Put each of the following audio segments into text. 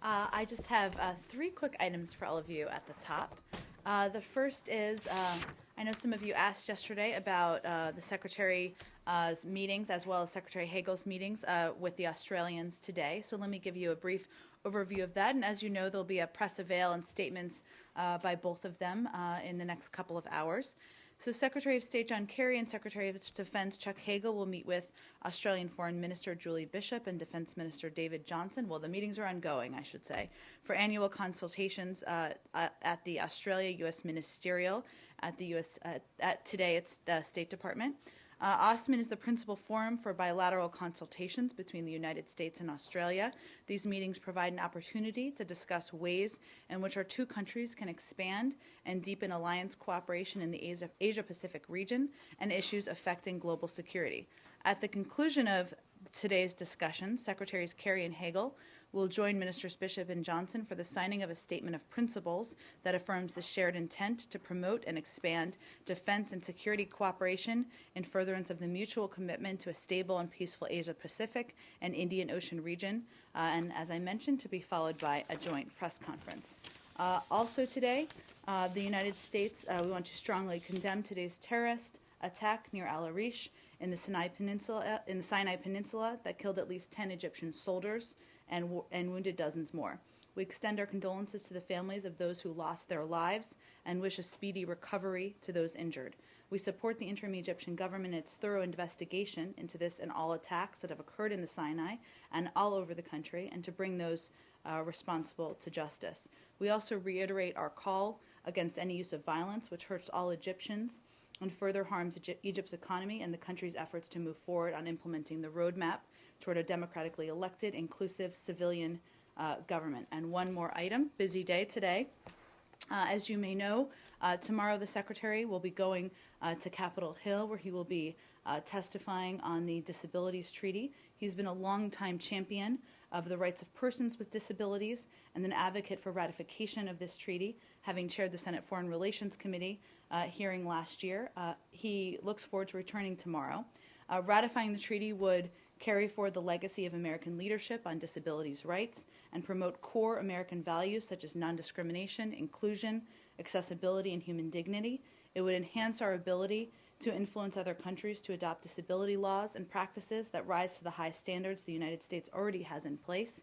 I just have three quick items for all of you at the top. The first is I know some of you asked yesterday about the Secretary's meetings as well as Secretary Hagel's meetings with the Australians today. So let me give you a brief overview of that. And as you know, there'll be a press avail and statements by both of them in the next couple of hours. So Secretary of State John Kerry and Secretary of Defense Chuck Hagel will meet with Australian Foreign Minister Julie Bishop and Defense Minister David Johnson. Well, the meetings are ongoing, I should say, for annual consultations at the Australia-U.S. Ministerial at the U.S. Today it's the State Department. AUSMIN is the principal forum for bilateral consultations between the United States and Australia. These meetings provide an opportunity to discuss ways in which our two countries can expand and deepen alliance cooperation in the Asia-Pacific region and issues affecting global security. At the conclusion of today's discussion, Secretaries Kerry and Hagel will join Ministers Bishop and Johnson for the signing of a statement of principles that affirms the shared intent to promote and expand defense and security cooperation in furtherance of the mutual commitment to a stable and peaceful Asia-Pacific and Indian Ocean region, and as I mentioned, to be followed by a joint press conference. Also today, the United States, we want to strongly condemn today's terrorist attack near Al Arish in the Sinai Peninsula that killed at least 10 Egyptian soldiers and wounded dozens more. We extend our condolences to the families of those who lost their lives and wish a speedy recovery to those injured. We support the interim Egyptian government in its thorough investigation into this and all attacks that have occurred in the Sinai and all over the country, and to bring those responsible to justice. We also reiterate our call against any use of violence which hurts all Egyptians and further harms Egypt's economy and the country's efforts to move forward on implementing the roadmap toward a democratically elected, inclusive civilian government. And one more item, busy day today. As you may know, tomorrow the Secretary will be going to Capitol Hill, where he will be testifying on the Disabilities Treaty. He's been a longtime champion of the rights of persons with disabilities and an advocate for ratification of this treaty, having chaired the Senate Foreign Relations Committee hearing last year. He looks forward to returning tomorrow. Ratifying the treaty would carry forward the legacy of American leadership on disabilities rights and promote core American values such as non-discrimination, inclusion, accessibility, and human dignity. It would enhance our ability to influence other countries to adopt disability laws and practices that rise to the high standards the United States already has in place.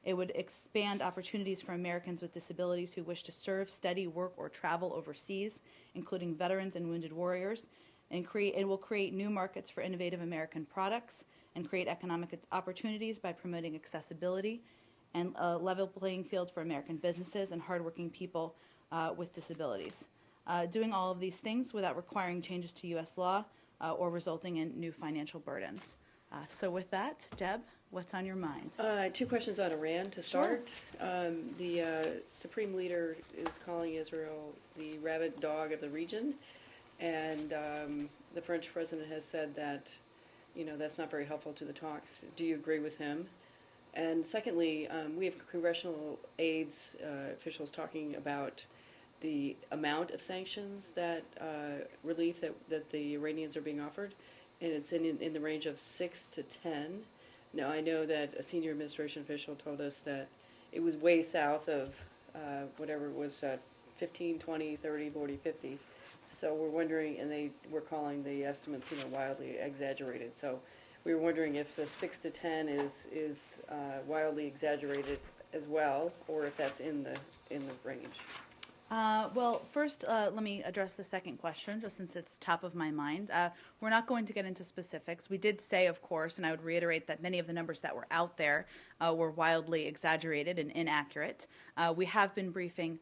It would expand opportunities for Americans with disabilities who wish to serve, study, work, or travel overseas, including veterans and wounded warriors. And it will create new markets for innovative American products and create economic opportunities by promoting accessibility and a level playing field for American businesses and hardworking people with disabilities. Doing all of these things without requiring changes to U.S. law or resulting in new financial burdens. So with that, Deb, what's on your mind? Two questions on Iran to start. The Supreme Leader is calling Israel the rabid dog of the region, and the French president has said that, that's not very helpful to the talks. Do you agree with him? And secondly, we have congressional aides, officials talking about the amount of sanctions that relief that the Iranians are being offered, and it's in the range of 6 to 10. Now, I know that a senior administration official told us that it was way south of whatever it was, 15, 20, 30, 40, 50. So we're wondering, and they were calling the estimates, wildly exaggerated. So we were wondering if the 6 to 10 is wildly exaggerated as well, or if that's in the range. Well, first, let me address the second question, just since it's top of my mind. We're not going to get into specifics. We did say, of course, and I would reiterate that many of the numbers that were out there were wildly exaggerated and inaccurate. We have been briefing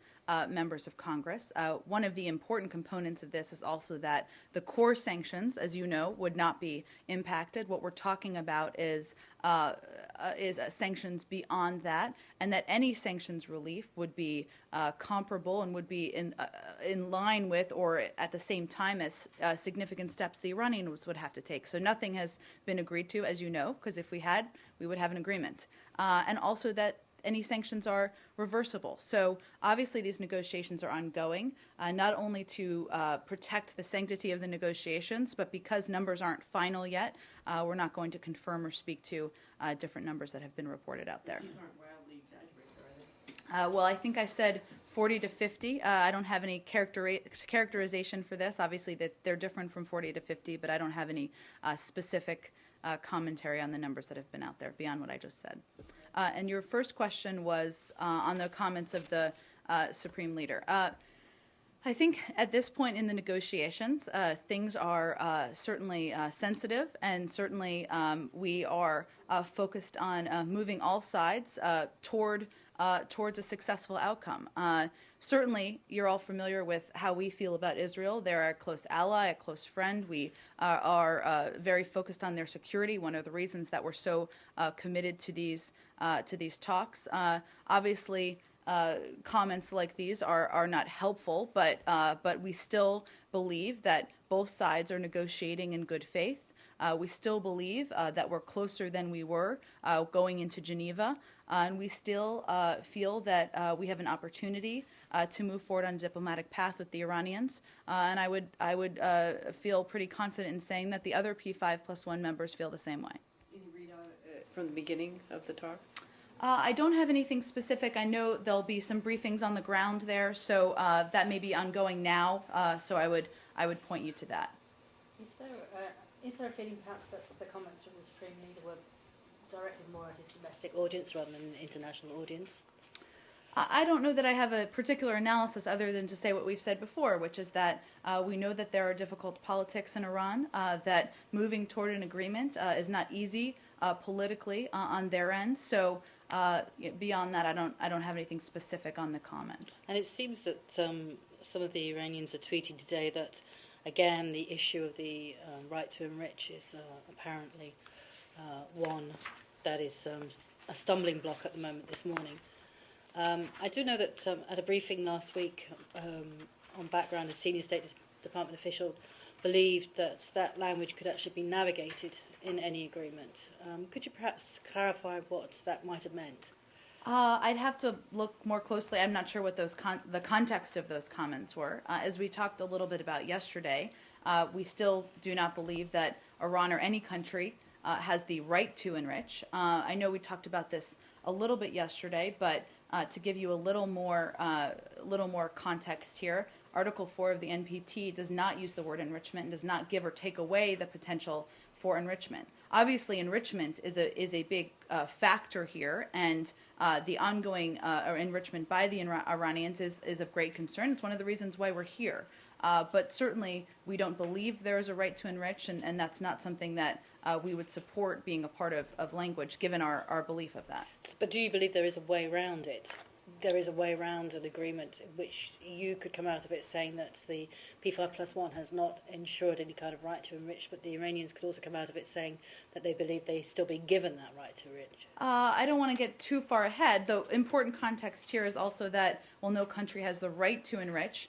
members of Congress. One of the important components of this is also that the core sanctions, as you know, would not be impacted. What we're talking about is sanctions beyond that, and that any sanctions relief would be comparable and would be in line with or at the same time as significant steps the Iranians would have to take. So nothing has been agreed to, as you know, because if we had, we would have an agreement. And also that any sanctions are reversible. So obviously these negotiations are ongoing, not only to protect the sanctity of the negotiations, but because numbers aren't final yet, we're not going to confirm or speak to different numbers that have been reported out there. These aren't wildly exaggerated, are they? Well, I think I said 40 to 50. I don't have any characterization for this. Obviously, that they're different from 40 to 50, but I don't have any specific commentary on the numbers that have been out there beyond what I just said. And your first question was on the comments of the Supreme Leader. I think at this point in the negotiations, things are certainly sensitive, and certainly we are focused on moving all sides towards a successful outcome. Certainly, you're all familiar with how we feel about Israel. They're a close ally, a close friend. We are very focused on their security. One of the reasons that we're so committed to these talks. Obviously, comments like these are not helpful, but we still believe that both sides are negotiating in good faith. We still believe that we're closer than we were going into Geneva, and we still feel that we have an opportunity to move forward on a diplomatic path with the Iranians. And I would feel pretty confident in saying that the other P5+1 members feel the same way. Can you read on it from the beginning of the talks? I don't have anything specific. I know there'll be some briefings on the ground there, so that may be ongoing now. So I would point you to that. Is there a feeling perhaps that the comments from the Supreme Leader were directed more at his domestic audience rather than an international audience? I don't know that I have a particular analysis other than to say what we've said before, which is that we know that there are difficult politics in Iran, that moving toward an agreement is not easy politically on their end. So beyond that, I don't have anything specific on the comments. And it seems that some of the Iranians are tweeting today that, again, the issue of the right to enrich is apparently one that is a stumbling block at the moment this morning. I do know that at a briefing last week on background, a senior State Department official believed that that language could actually be navigated in any agreement. Could you perhaps clarify what that might have meant? I'd have to look more closely. I'm not sure what the context of those comments were. As we talked a little bit about yesterday, we still do not believe that Iran or any country has the right to enrich. I know we talked about this a little bit yesterday, but to give you a little more context here, Article 4 of the NPT does not use the word enrichment and does not give or take away the potential for enrichment. Obviously, enrichment is a big factor here, and the ongoing enrichment by the Iranians is of great concern. It's one of the reasons why we're here. But certainly, we don't believe there is a right to enrich, and that's not something that we would support being a part of language, given our belief of that. But do you believe there is a way around it? There is a way around an agreement in which you could come out of it saying that the P5+1 has not ensured any kind of right to enrich, but the Iranians could also come out of it saying that they believe they still be given that right to enrich. I don't want to get too far ahead. The important context here is also that, well, no country has the right to enrich.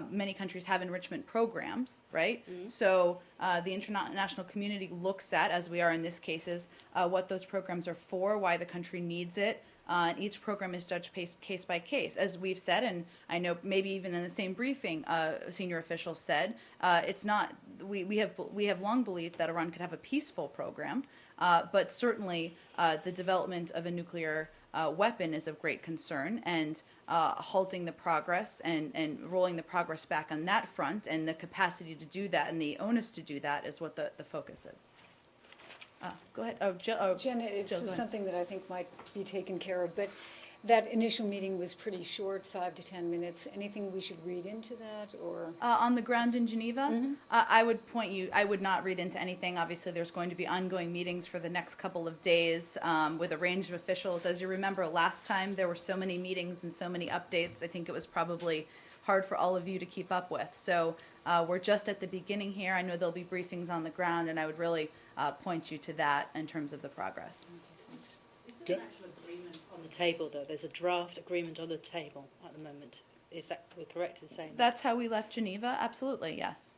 Many countries have enrichment programs, right? Mm-hmm. So the international community looks at, as we are in this case, what those programs are for, why the country needs it. And each program is judged case by case. As we've said, and I know maybe even in the same briefing, senior officials said, it's not. We have long believed that Iran could have a peaceful program, but certainly the development of a nuclear weapon is of great concern, and halting the progress and rolling the progress back on that front, and the capacity to do that and the onus to do that is what the focus is. Go ahead. Jenna, it's something that I think might be taken care of, but that initial meeting was pretty short, 5 to 10 minutes. Anything we should read into that, or on the ground in Geneva? Mm-hmm. I would not read into anything. Obviously, there's going to be ongoing meetings for the next couple of days with a range of officials. As you remember, last time there were so many meetings and so many updates. I think it was probably hard for all of you to keep up with. So we're just at the beginning here. I know there'll be briefings on the ground, and I would really point you to that in terms of the progress. Okay, thanks. Is there an actual agreement on the table, though? There's a draft agreement on the table at the moment. Is that we're correct in saying that? That's how we left Geneva? Absolutely, yes.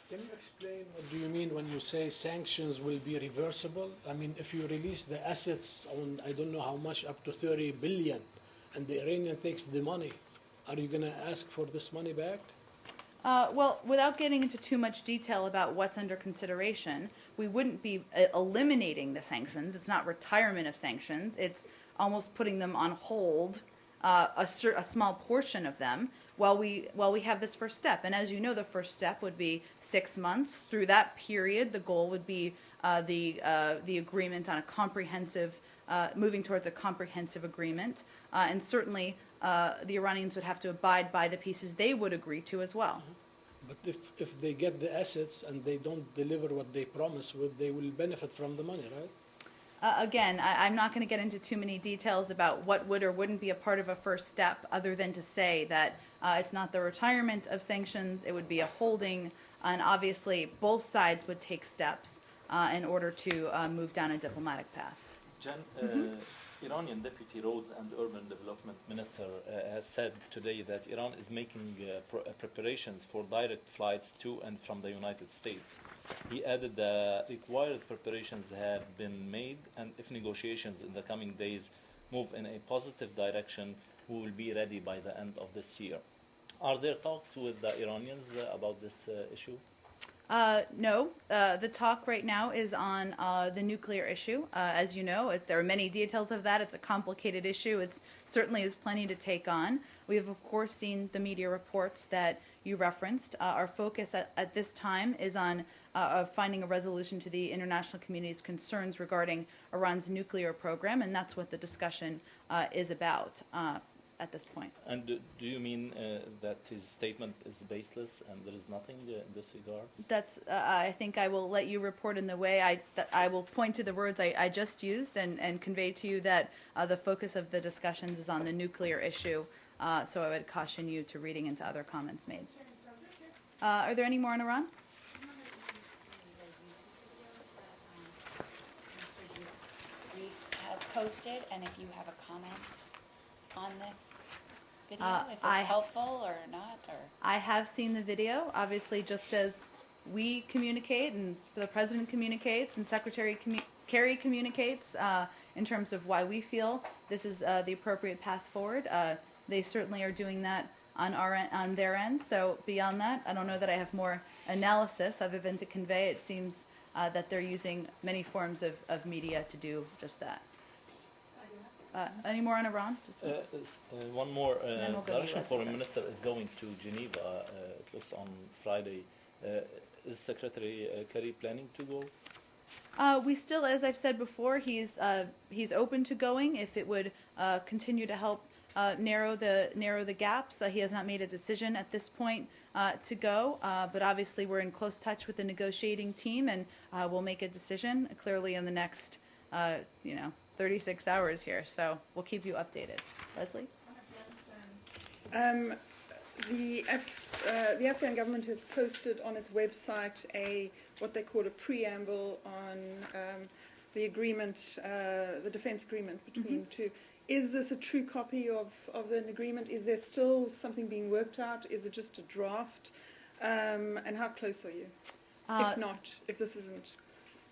Can you explain what do you mean when you say sanctions will be reversible? I mean, if you release the assets on, I don't know how much, up to 30 billion, and the Iranian takes the money, are you going to ask for this money back? Well, without getting into too much detail about what's under consideration, we wouldn't be eliminating the sanctions. It's not retirement of sanctions. It's almost putting them on hold, a small portion of them, while we have this first step. And as you know, the first step would be 6 months. Through that period, the goal would be the agreement on a comprehensive, moving towards a comprehensive agreement. And certainly, the Iranians would have to abide by the pieces they would agree to as well. But if they get the assets and they don't deliver what they promise, they will benefit from the money, right? Again, I'm not going to get into too many details about what would or wouldn't be a part of a first step, other than to say that it's not the retirement of sanctions, it would be a holding, and obviously both sides would take steps in order to move down a diplomatic path. Jen, Iranian Deputy Roads and Urban Development Minister has said today that Iran is making preparations for direct flights to and from the United States. He added that required preparations have been made, and if negotiations in the coming days move in a positive direction, we will be ready by the end of this year. Are there talks with the Iranians about this issue? No, the talk right now is on the nuclear issue. As you know, there are many details of that. It's a complicated issue. It certainly is plenty to take on. We have, of course, seen the media reports that you referenced. Our focus at this time is on finding a resolution to the international community's concerns regarding Iran's nuclear program, and that's what the discussion is about at this point. And do you mean that his statement is baseless and there is nothing in this regard? That's. I think I will let you report in the way I will point to the words I just used and convey to you that the focus of the discussions is on the nuclear issue. So I would caution you to reading into other comments made. Are there any more on Iran? We have posted, and if you have a comment on this video, if it's helpful or not, or I have seen the video. Obviously, just as we communicate and the President communicates and Secretary Kerry communicates in terms of why we feel this is the appropriate path forward. They certainly are doing that on their end. So beyond that, I don't know that I have more analysis other than to convey it seems that they're using many forms of media to do just that. Any more on Iran? Just one more. then we'll go The to Russian US Foreign next. Minister is going to Geneva, it looks on Friday. Is Secretary Kerry planning to go? We still, as I've said before, he's open to going if it would continue to help narrow the gaps. He has not made a decision at this point to go, but obviously we're in close touch with the negotiating team, and we'll make a decision clearly in the next 36 hours here. So we'll keep you updated. Leslie? The Afghan government has posted on its website what they call a preamble on the agreement, the defense agreement between two. Is this a true copy of an agreement? Is there still something being worked out? Is it just a draft? And how close are you? If not, if this isn't.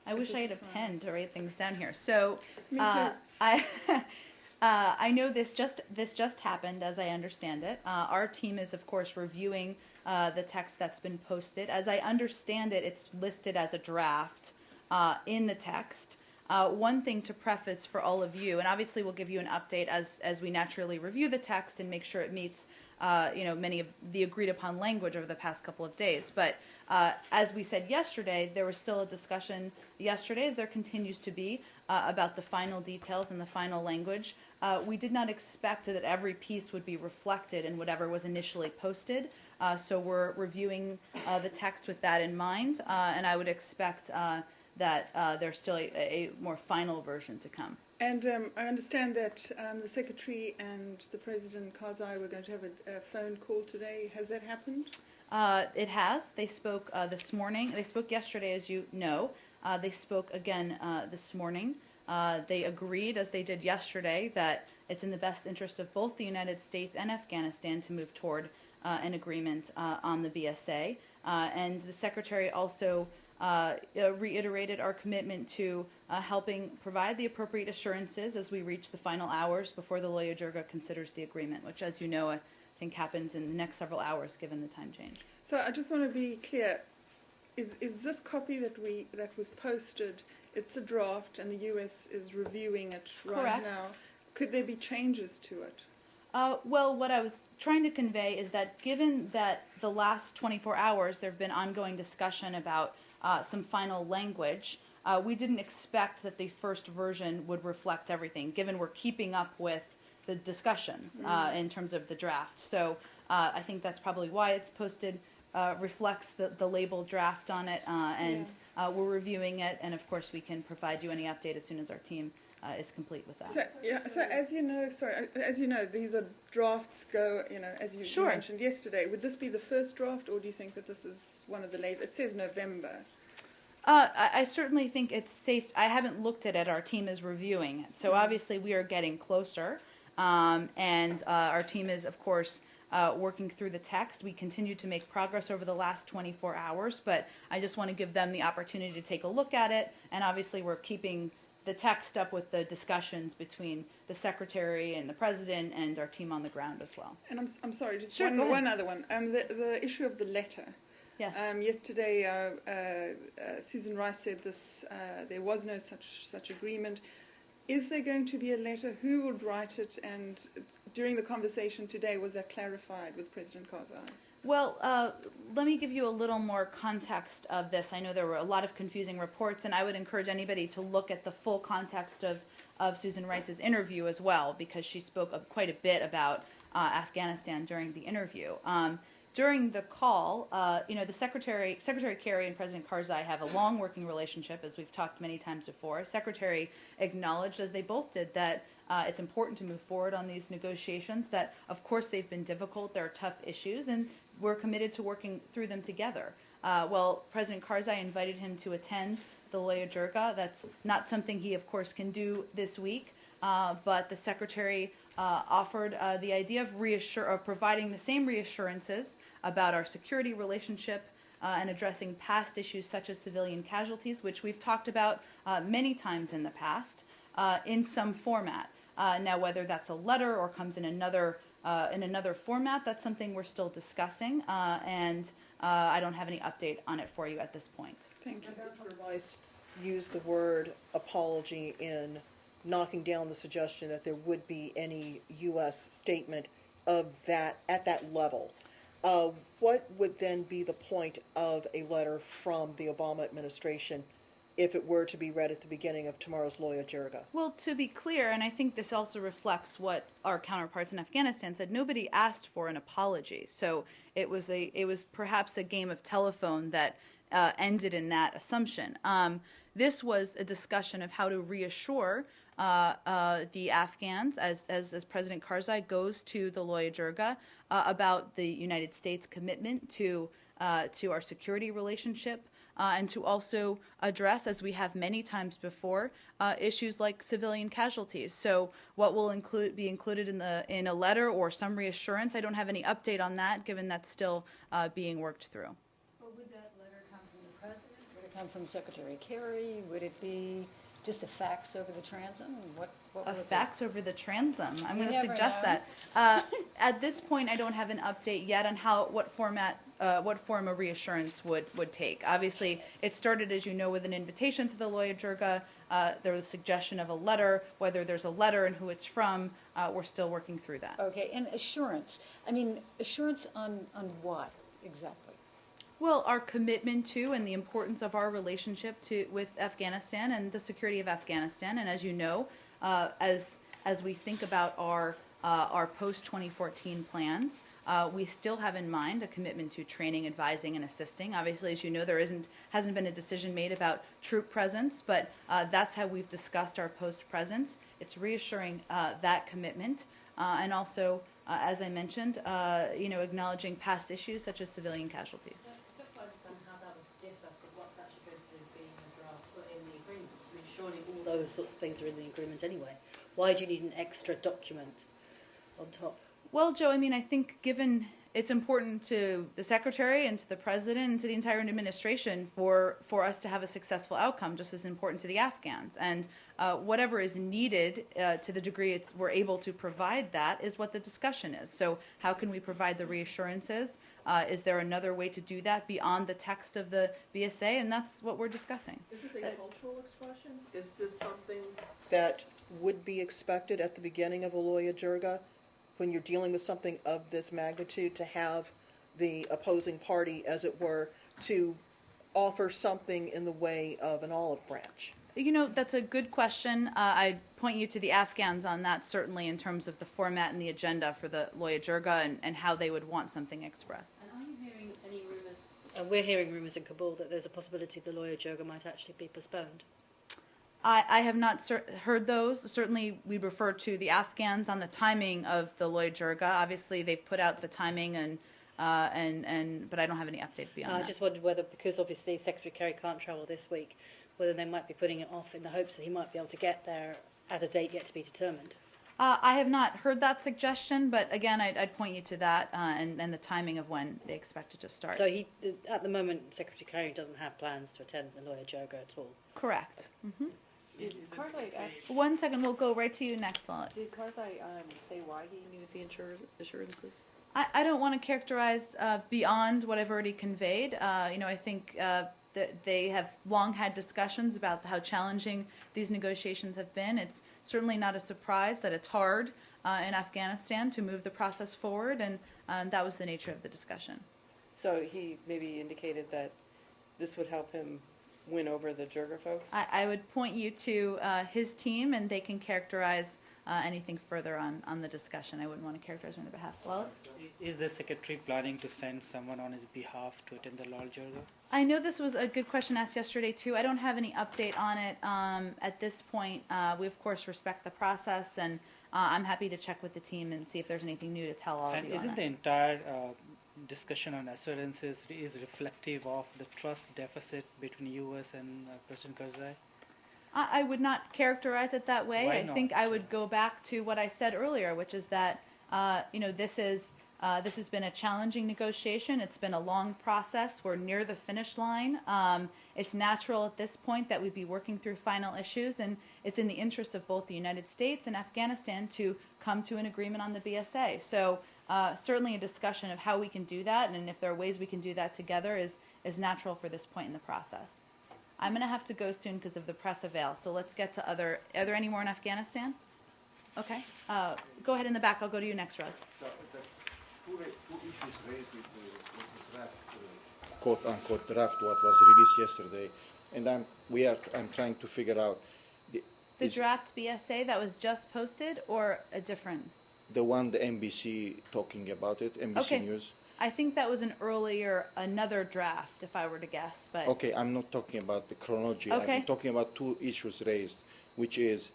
I wish I had a pen to write things down here. So Me too. I know this just happened, as I understand it. Our team is, of course, reviewing the text that's been posted. As I understand it, it's listed as a draft in the text. One thing to preface for all of you, and obviously we'll give you an update as we naturally review the text and make sure it meets many of the agreed upon language over the past couple of days. But as we said yesterday, there was still a discussion yesterday, as there continues to be, about the final details and the final language. We did not expect that every piece would be reflected in whatever was initially posted. So we're reviewing the text with that in mind, and I would expect that there's still a more final version to come. And I understand that the Secretary and the President Karzai were going to have a phone call today. Has that happened? It has. They spoke this morning. They spoke yesterday, as you know. They spoke again this morning. They agreed, as they did yesterday, that it's in the best interest of both the United States and Afghanistan to move toward an agreement on the BSA. And the Secretary also reiterated our commitment to helping provide the appropriate assurances as we reach the final hours before the Loya Jirga considers the agreement, which, as you know, think happens in the next several hours, given the time change. So I just want to be clear. Is this copy that was posted, it's a draft and the US is reviewing it right Correct. now. Could there be changes to it? Well, what I was trying to convey is that given that the last 24 hours there have been ongoing discussion about some final language, we didn't expect that the first version would reflect everything, given we're keeping up with the discussions in terms of the draft. So I think that's probably why it's posted, reflects the label draft on it, and we're reviewing it, and of course we can provide you any update as soon as our team is complete with that. So as you know, these are drafts go, as you Sure. mentioned yesterday. Would this be the first draft, or do you think that this is one of the late? It says November. I certainly think it's safe. I haven't looked at it. Our team is reviewing it. So obviously we are getting closer. And our team is, of course, working through the text. We continue to make progress over the last 24 hours. But I just want to give them the opportunity to take a look at it. And obviously we're keeping the text up with the discussions between the Secretary and the President and our team on the ground as well. And I'm sorry, just Sure, go one ahead. other one. The issue of the letter. Yes. Yesterday, Susan Rice said this. There was no such agreement. Is there going to be a letter? Who would write it? And during the conversation today, was that clarified with President Karzai? Well, let me give you a little more context of this. I know there were a lot of confusing reports, and I would encourage anybody to look at the full context of Susan Rice's interview as well, because she spoke quite a bit about Afghanistan during the interview. During the call, the Secretary Kerry and President Karzai have a long working relationship, as we've talked many times before. Secretary acknowledged, as they both did, that it's important to move forward on these negotiations, that of course they've been difficult, there are tough issues, and we're committed to working through them together. Well, President Karzai invited him to attend the Loya Jirga. That's not something he, of course, can do this week, but the Secretary offered the idea of providing the same reassurances about our security relationship and addressing past issues such as civilian casualties, which we've talked about many times in the past, in some format. Now, whether that's a letter or comes in another format, that's something we're still discussing, and I don't have any update on it for you at this point. Thank you. Ambassador Rice used the word apology in knocking down the suggestion that there would be any U.S. statement of that at that level. What would then be the point of a letter from the Obama administration if it were to be read at the beginning of tomorrow's Loya Jirga? Well, to be clear, and I think this also reflects what our counterparts in Afghanistan said, nobody asked for an apology. So it was perhaps a game of telephone that ended in that assumption. This was a discussion of how to reassure the Afghans as President Karzai goes to the Loya Jirga about the United States' commitment to our security relationship, and to also address, as we have many times before, issues like civilian casualties. So what will be included in a letter or some reassurance, I don't have any update on that, given that's still being worked through. Well, would that letter come from the President? Would it come from Secretary Kerry? Would it be just a fax over the transom? What A fax over the transom. I'm You going to never suggest know. that. At this point, I don't have an update yet on what form a reassurance would take. Obviously, it started, as you know, with an invitation to the Loya Jirga. There was a suggestion of a letter. Whether there's a letter and who it's from, we're still working through that. Okay, and assurance. I mean, assurance on what exactly? Well, our commitment to and the importance of our relationship with Afghanistan and the security of Afghanistan. And as you know, as we think about our post-2014 plans, we still have in mind a commitment to training, advising, and assisting. Obviously, as you know, there hasn't been a decision made about troop presence, but that's how we've discussed our post-presence. It's reassuring that commitment, and also, as I mentioned, acknowledging past issues such as civilian casualties. I don't understand how that would differ from what's actually going to be in the draft or in the agreement. I mean, surely all those sorts of things are in the agreement anyway. Why do you need an extra document on top? Well, Joe, I mean, I think given it's important to the secretary and to the president and to the entire administration for us to have a successful outcome, just as important to the Afghans. And whatever is needed, to the degree we're able to provide that, is what the discussion is. So how can we provide the reassurances? Is there another way to do that beyond the text of the BSA? And that's what we're discussing. Is this a cultural expression? Is this something that would be expected at the beginning of a Loya Jirga, when you're dealing with something of this magnitude, to have the opposing party, as it were, to offer something in the way of an olive branch? You know, that's a good question. I'd point you to the Afghans on that, certainly, in terms of the format and the agenda for the Loya Jirga and how they would want something expressed. And are you hearing any rumours? We're hearing rumours in Kabul that there's a possibility the Loya Jirga might actually be postponed. I have not heard those. Certainly, we refer to the Afghans on the timing of the Loya Jirga. Obviously, they've put out the timing, but I don't have any update beyond that. I just wondered whether, because obviously Secretary Kerry can't travel this week, whether they might be putting it off in the hopes that he might be able to get there at a date yet to be determined. I have not heard that suggestion, but again, I'd point you to that and the timing of when they expect it to start. So at the moment, Secretary Kerry doesn't have plans to attend the Loya Jirga at all? Correct. Mm-hmm. Did Karzai ask? 1 second, we'll go right to you next, Lilith. Did Karzai say why he needed the assurances? I don't want to characterize beyond what I've already conveyed. I think they have long had discussions about how challenging these negotiations have been. It's certainly not a surprise that it's hard in Afghanistan to move the process forward, and that was the nature of the discussion. So he maybe indicated that this would help him win over the Jirga folks? I would point you to his team, and they can characterize anything further on the discussion. I wouldn't want to characterize on their behalf. Well, is the secretary planning to send someone on his behalf to attend the Loya Jirga? I know this was a good question asked yesterday too. I don't have any update on it at this point. We of course respect the process, and I'm happy to check with the team and see if there's anything new to tell all of you. Isn't the entire discussion on assurances is reflective of the trust deficit between U.S. and President Karzai? I would not characterize it that way. Why not? I think I would go back to what I said earlier, which is that this has been a challenging negotiation. It's been a long process. We're near the finish line. It's natural at this point that we'd be working through final issues, and it's in the interest of both the United States and Afghanistan to come to an agreement on the BSA. So certainly a discussion of how we can do that, and if there are ways we can do that together is natural for this point in the process. I'm going to have to go soon because of the press avail, so let's get to are there any more in Afghanistan? Okay. Go ahead in the back. I'll go to you next, Roz. So the two issues raised with the draft, quote-unquote draft, what was released yesterday, and I'm trying to figure out the draft BSA that was just posted, or a different? The one the NBC talking about it, NBC Okay. News. I think that was another draft, if I were to guess. But Okay, I'm not talking about the chronology. Okay. I'm talking about two issues raised, which is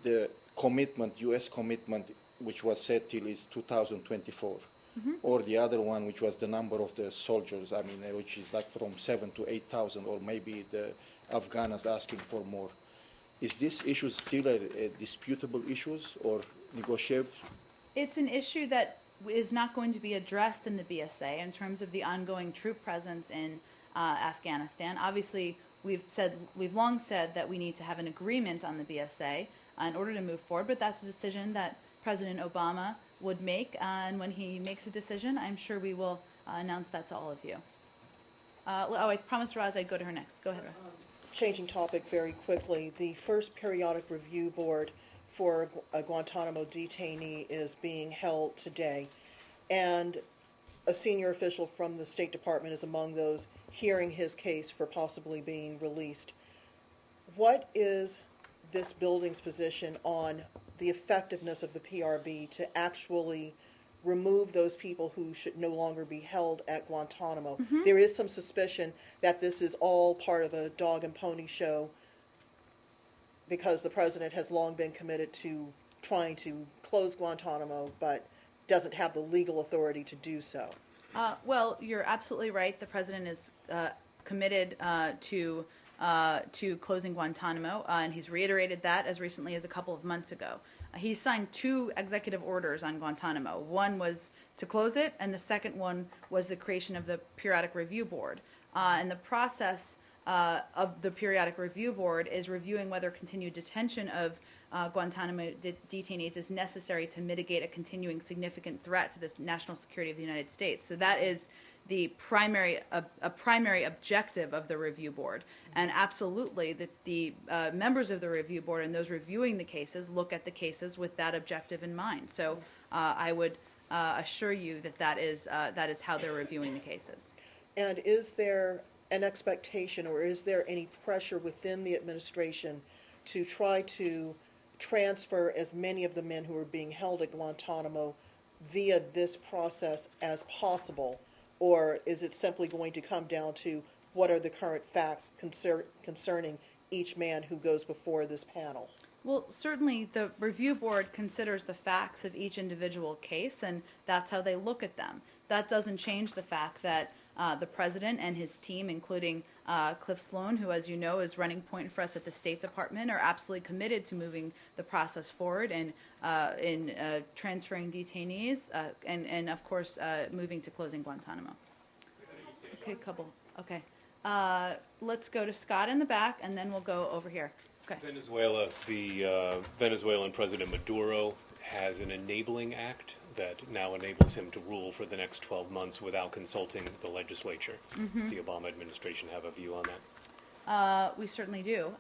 the commitment, U.S. commitment, which was set till is 2024, or the other one, which was the number of the soldiers. I mean, which is like from 7,000 to 8,000, or maybe the Afghans asking for more. Is this issue still a disputable issues or negotiable? it's an issue that is not going to be addressed in the BSA in terms of the ongoing troop presence in Afghanistan. Obviously, we've long said that we need to have an agreement on the BSA in order to move forward, but that's a decision that President Obama would make, and when he makes a decision, I'm sure we will announce that to all of you. I promised Roz I'd go to her next. Go ahead, Roz. Changing topic very quickly, the first periodic review board for a Guantanamo detainee is being held today, and a senior official from the State Department is among those hearing his case for possibly being released. What is this building's position on the effectiveness of the PRB to actually remove those people who should no longer be held at Guantanamo? There is some suspicion that this is all part of a dog and pony show because the president has long been committed to trying to close Guantanamo, but doesn't have the legal authority to do so. Well, you're absolutely right. The president is committed to to closing Guantanamo, and he's reiterated that as recently as a couple of months ago. He signed 2 executive orders on Guantanamo. One was to close it, and the second one was the creation of the Periodic Review Board. And the process of the Periodic Review Board is reviewing whether continued detention of Guantanamo detainees is necessary to mitigate a continuing significant threat to the national security of the United States. So that is the primary objective of the review board. And absolutely, the members of the review board and those reviewing the cases look at the cases with that objective in mind. So I would assure you that that is how they're reviewing the cases. And is there an expectation, or is there any pressure within the administration to try to transfer as many of the men who are being held at Guantanamo via this process as possible? Or is it simply going to come down to what are the current facts concerning each man who goes before this panel? Well, certainly the review board considers the facts of each individual case, and that's how they look at them. That doesn't change the fact that the president and his team, including Cliff Sloan, who, as you know, is running point for us at the State Department, are absolutely committed to moving the process forward and in transferring detainees and of course, moving to closing Guantanamo. Okay, Okay. Let's go to Scott in the back, and then we'll go over here. Okay. Venezuela, the Venezuelan President Maduro has an enabling act that now enables him to rule for the next 12 months without consulting the legislature. Does the Obama administration have a view on that? We certainly do.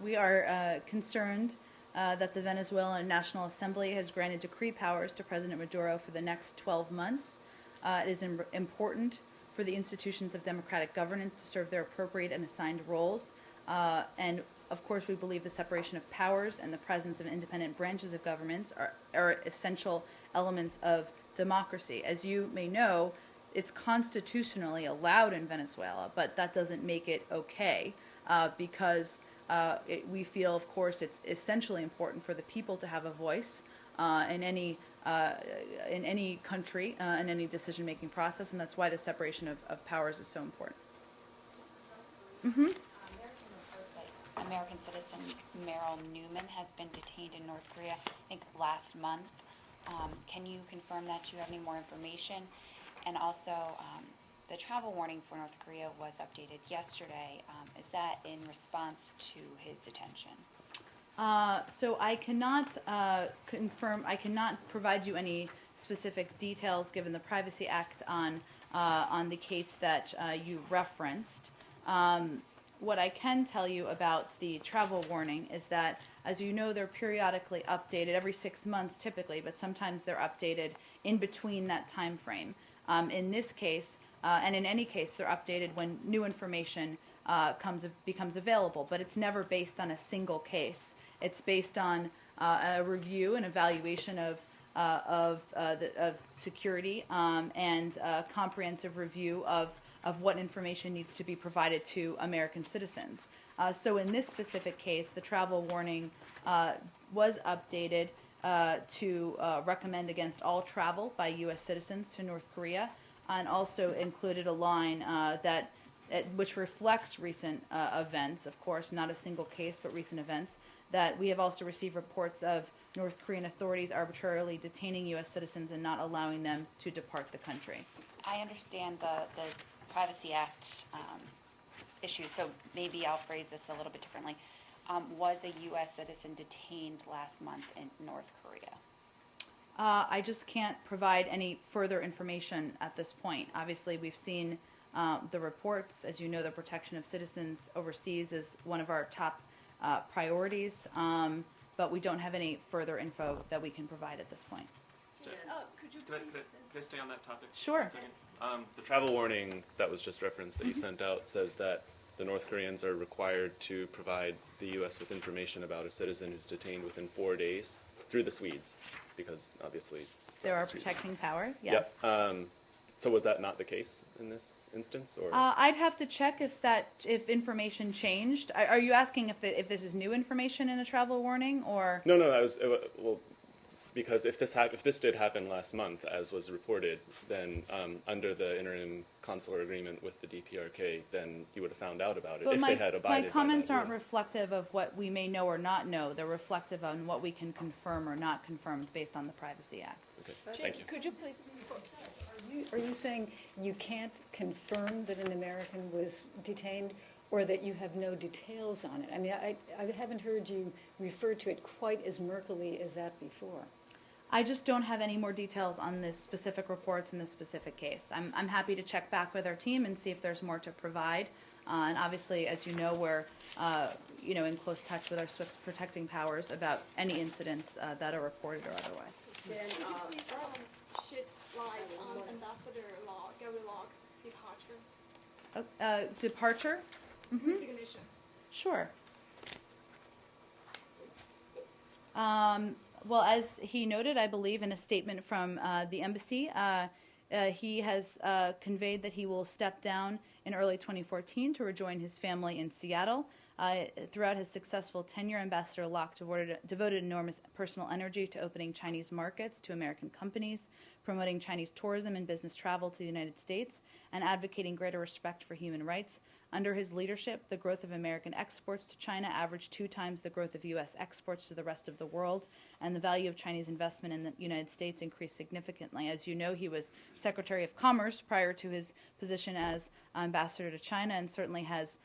We are concerned that the Venezuelan National Assembly has granted decree powers to President Maduro for the next 12 months. It is important for the institutions of democratic governance to serve their appropriate and assigned roles. And of course, we believe the separation of powers and the presence of independent branches of governments are essential elements of democracy. As you may know, it's constitutionally allowed in Venezuela, but that doesn't make it okay because we feel, of course, it's essentially important for the people to have a voice in any country, in any decision-making process, and that's why the separation of powers is so important. American citizen Merrill Newman has been detained in North Korea, I think last month. Can you confirm that you have any more information? And also, the travel warning for North Korea was updated yesterday. Is that in response to his detention? So I cannot confirm, I cannot provide you any specific details given the Privacy Act on the case that you referenced. What I can tell you about the travel warning is that, as you know, they're periodically updated every 6 months typically, but sometimes they're updated in between that time frame. In this case, and in any case, they're updated when new information becomes available, but it's never based on a single case. It's based on a review and evaluation of security and a comprehensive review of what information needs to be provided to American citizens. So in this specific case, the travel warning was updated to recommend against all travel by U.S. citizens to North Korea, and also included a line which reflects recent events, of course, not a single case, but recent events, that we have also received reports of North Korean authorities arbitrarily detaining U.S. citizens and not allowing them to depart the country. I understand the Privacy Act issue, so maybe I'll phrase this a little bit differently. Was a U.S. citizen detained last month in North Korea? I just can't provide any further information at this point. Obviously, we've seen the reports. As you know, the protection of citizens overseas is one of our top priorities, but we don't have any further info that we can provide at this point. Could you please... Can I stay on that topic? Sure. The travel warning that was just referenced that you sent out says that the North Koreans are required to provide the U.S. with information about a citizen who's detained within 4 days through the Swedes, because obviously... There are protecting power, yes. Yep. So was that not the case in this instance, or? I'd have to check if information changed. Are you asking if this is new information in the travel warning, or? No. because if this did happen last month, as was reported, then under the interim consular agreement with the DPRK, then you would have found out about it But if they had abided by that my comments aren't rule. reflective of what we may know or not know. They're reflective on what we can confirm or not confirm based on the Privacy Act. Okay, thank you. Could you please? Are you saying you can't confirm that an American was detained, or that you have no details on it? I mean, I haven't heard you refer to it quite as murkily as that before. I just don't have any more details on this specific reports in this specific case. I'm happy to check back with our team and see if there's more to provide. And obviously, as you know, we're in close touch with our Swiss protecting powers about any incidents that are reported or otherwise. Could you please shed light on Ambassador Gary Locke's departure? Departure? Resignation. Sure. Well, as he noted, I believe, in a statement from the embassy, he has conveyed that he will step down in early 2014 to rejoin his family in Seattle. Throughout his successful tenure, Ambassador Locke devoted enormous personal energy to opening Chinese markets to American companies, promoting Chinese tourism and business travel to the United States, and advocating greater respect for human rights. Under his leadership, the growth of American exports to China averaged 2 times the growth of U.S. exports to the rest of the world, and the value of Chinese investment in the United States increased significantly. As you know, he was Secretary of Commerce prior to his position as ambassador to China, and certainly has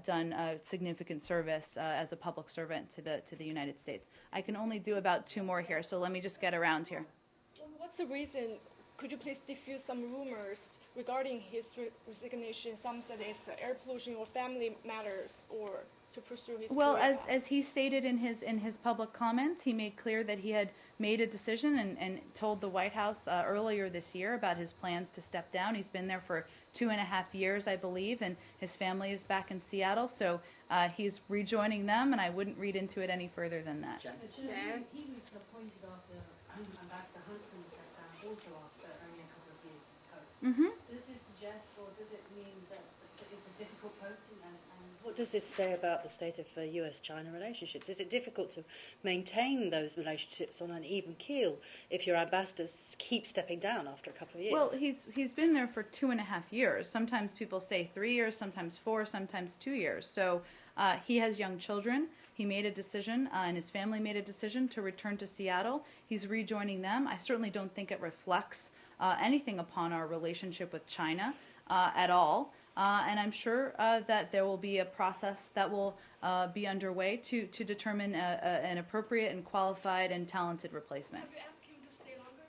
done a significant service as a public servant to the United States. I can only do about 2 more here, so let me just get around here. What's the reason? Could you please diffuse some rumors regarding his resignation? Some said it's air pollution or family matters, or to pursue his Well, career. as he stated in his public comments, he made clear that he had made a decision and told the White House earlier this year about his plans to step down. He's been there for 2.5 years, I believe, and his family is back in Seattle, so he's rejoining them, and I wouldn't read into it any further than that. He was appointed after Ambassador Hudson stepped down, also after only a couple of years in the post. Does this suggest, or does it mean that it's a difficult posting? And what does this say about the state of U.S.-China relationships? Is it difficult to maintain those relationships on an even keel if your ambassadors keep stepping down after a couple of years? Well, he's been there for 2.5 years. Sometimes people say 3 years, sometimes 4, sometimes 2 years. So he has young children. He made a decision, and his family made a decision to return to Seattle. He's rejoining them. I certainly don't think it reflects anything upon our relationship with China at all. And I'm sure that there will be a process that will be underway to determine an appropriate and qualified and talented replacement. Have you asked him to stay longer?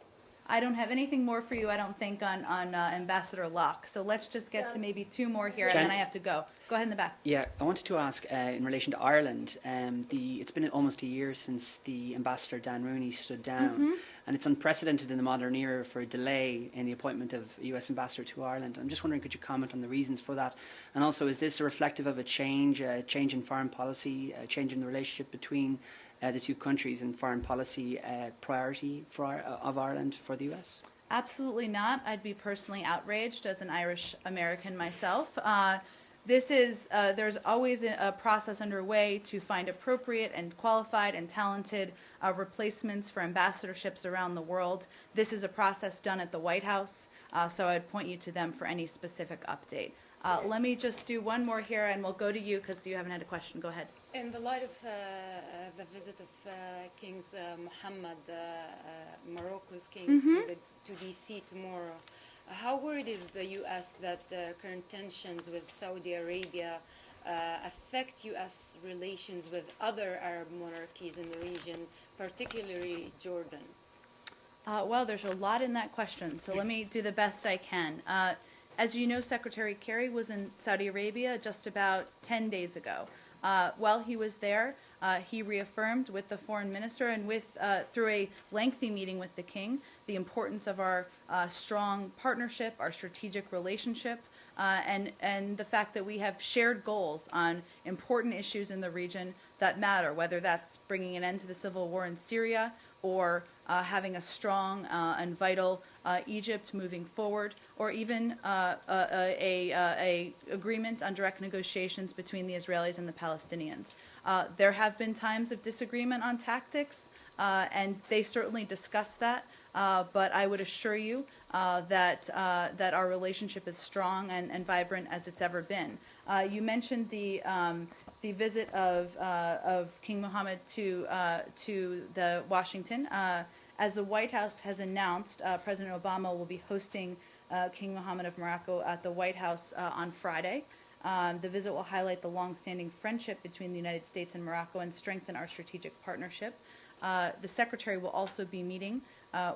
I don't have anything more for you, I don't think, on Ambassador Locke. So let's just get to maybe 2 more here, and then I have to go. Go ahead in the back. Yeah, I wanted to ask in relation to Ireland. It's been almost a year since the Ambassador Dan Rooney stood down, and it's unprecedented in the modern era for a delay in the appointment of a US Ambassador to Ireland. I'm just wondering, could you comment on the reasons for that? And also, is this a reflective of a change in foreign policy, a change in the relationship between the 2 countries and foreign policy priority of Ireland for the US? Absolutely not. I'd be personally outraged as an Irish American myself. There's always a process underway to find appropriate and qualified and talented replacements for ambassadorships around the world. This is a process done at the White House, so I'd point you to them for any specific update. Let me just do 1 more here, and we'll go to you because you haven't had a question. Go ahead. In the light of the visit of King Mohammed, Morocco's king, to D.C. tomorrow, how worried is the U.S. that current tensions with Saudi Arabia affect U.S. relations with other Arab monarchies in the region, particularly Jordan? Well, there's a lot in that question, so let me do the best I can. As you know, Secretary Kerry was in Saudi Arabia just about 10 days ago. While he was there, he reaffirmed with the foreign minister and through a lengthy meeting with the king the importance of our strong partnership, our strategic relationship, and the fact that we have shared goals on important issues in the region, that matter, whether that's bringing an end to the civil war in Syria or having a strong and vital Egypt moving forward, or even a agreement on direct negotiations between the Israelis and the Palestinians. There have been times of disagreement on tactics, and they certainly discuss that. But I would assure you that our relationship is strong and vibrant as it's ever been. You mentioned the visit of King Mohammed to the Washington. As the White House has announced, President Obama will be hosting King Mohammed of Morocco at the White House on Friday. The visit will highlight the long-standing friendship between the United States and Morocco and strengthen our strategic partnership. The Secretary will also be meeting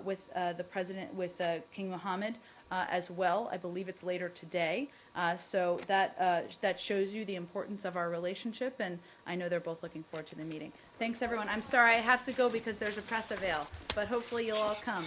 with the President, with King Mohammed as well. I believe it's later today. So that shows you the importance of our relationship, and I know they're both looking forward to the meeting. Thanks, everyone. I'm sorry I have to go because there's a press avail, but hopefully you'll all come.